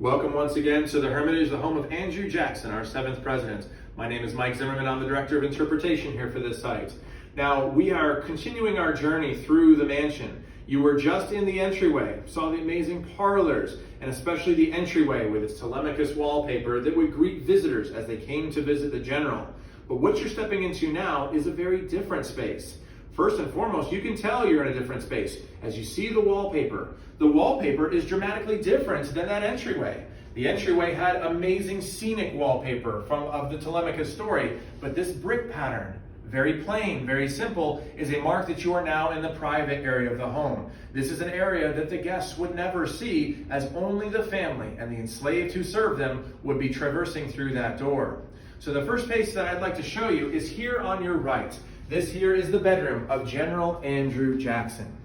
Welcome once again to the Hermitage, the home of Andrew Jackson, our 7th president. My name is Mike Zimmerman. I'm the Director of Interpretation here for this site. Now, we are continuing our journey through the mansion. You were just in the entryway, saw the amazing parlors, and especially the entryway with its Telemachus wallpaper that would greet visitors as they came to visit the general. But what you're stepping into now is a very different space. First and foremost, you can tell you're in a different space as you see the wallpaper. The wallpaper is dramatically different than that entryway. The entryway had amazing scenic wallpaper of the Telemachus story, but this brick pattern, very plain, very simple, is a mark that you are now in the private area of the home. This is an area that the guests would never see, as only the family and the enslaved who served them would be traversing through that door. So the first space that I'd like to show you is here on your right. This here is the bedroom of General Andrew Jackson.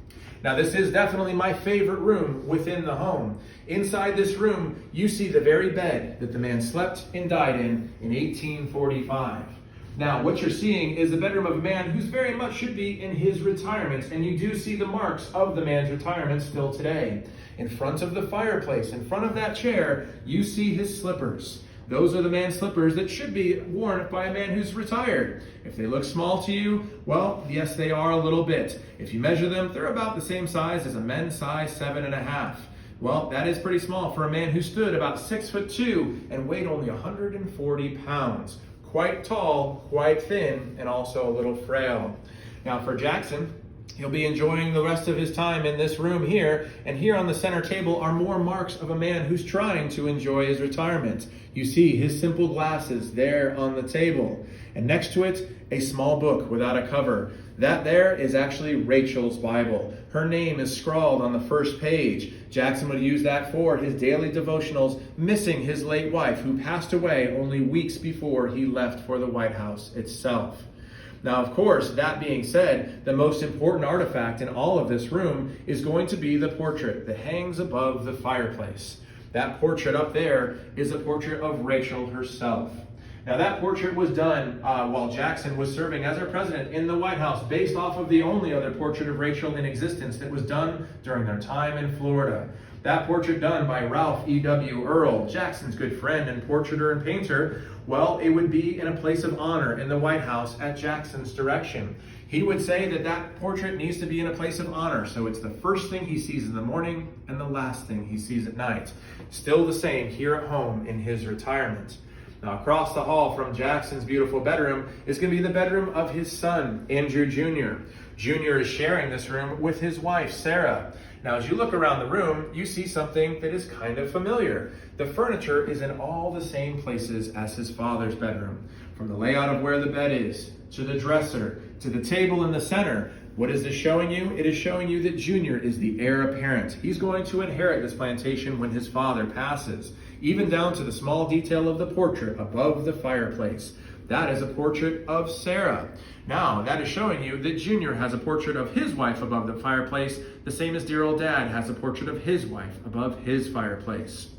Now, this is definitely my favorite room within the home. Inside this room, you see the very bed that the man slept and died in 1845. Now, what you're seeing is the bedroom of a man who's very much should be in his retirement, and you do see the marks of the man's retirement still today. In front of the fireplace, in front of that chair, you see his slippers. Those are the man's slippers that should be worn by a man who's retired. If they look small to you, well, yes, they are a little bit. If you measure them, they're about the same size as a men's size 7.5. Well, that is pretty small for a man who stood about 6'2" and weighed only 140 pounds. Quite tall, quite thin, and also a little frail. Now for Jackson, he'll be enjoying the rest of his time in this room here, and here on the center table are more marks of a man who's trying to enjoy his retirement. You see his simple glasses there on the table, and next to it, a small book without a cover. That there is actually Rachel's Bible. Her name is scrawled on the first page. Jackson would use that for his daily devotionals, missing his late wife, who passed away only weeks before he left for the White House itself. Now, of course, that being said, the most important artifact in all of this room is going to be the portrait that hangs above the fireplace. That portrait up there is a portrait of Rachel herself. Now, that portrait was done while Jackson was serving as our president in the White House, based off of the only other portrait of Rachel in existence that was done during their time in Florida. That portrait done by Ralph E.W. Earl, Jackson's good friend and portraiter and painter, well, it would be in a place of honor in the White House at Jackson's direction. He would say that that portrait needs to be in a place of honor, so it's the first thing he sees in the morning and the last thing he sees at night. Still the same here at home in his retirement. Now, across the hall from Jackson's beautiful bedroom is going to be the bedroom of his son, Andrew Jr. Jr. is sharing this room with his wife, Sarah. Now, as you look around the room, you see something that is kind of familiar. The furniture is in all the same places as his father's bedroom. From the layout of where the bed is, to the dresser, to the table in the center. What is this showing you? It is showing you that Junior is the heir apparent. He's going to inherit this plantation when his father passes, even down to the small detail of the portrait above the fireplace. That is a portrait of Sarah. Now, that is showing you that Junior has a portrait of his wife above the fireplace, the same as dear old dad has a portrait of his wife above his fireplace.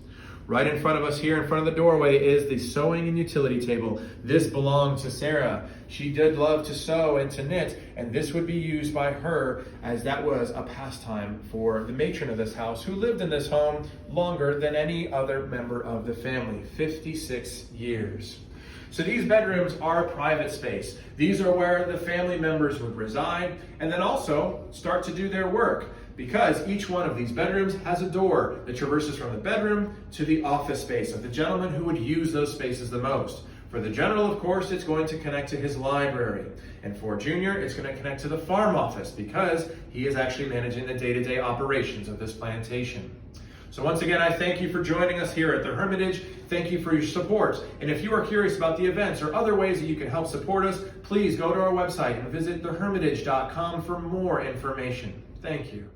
Right in front of us here, in front of the doorway, is the sewing and utility table. This belonged to Sarah. She did love to sew and to knit, and this would be used by her, as that was a pastime for the matron of this house, who lived in this home longer than any other member of the family, 56 years. So these bedrooms are a private space. These are where the family members would reside and then also start to do their work, because each one of these bedrooms has a door that traverses from the bedroom to the office space of the gentleman who would use those spaces the most. For the general, of course, it's going to connect to his library. And for Junior, it's going to connect to the farm office, because he is actually managing the day-to-day operations of this plantation. So once again, I thank you for joining us here at the Hermitage. Thank you for your support. And if you are curious about the events or other ways that you can help support us, please go to our website and visit thehermitage.com for more information. Thank you.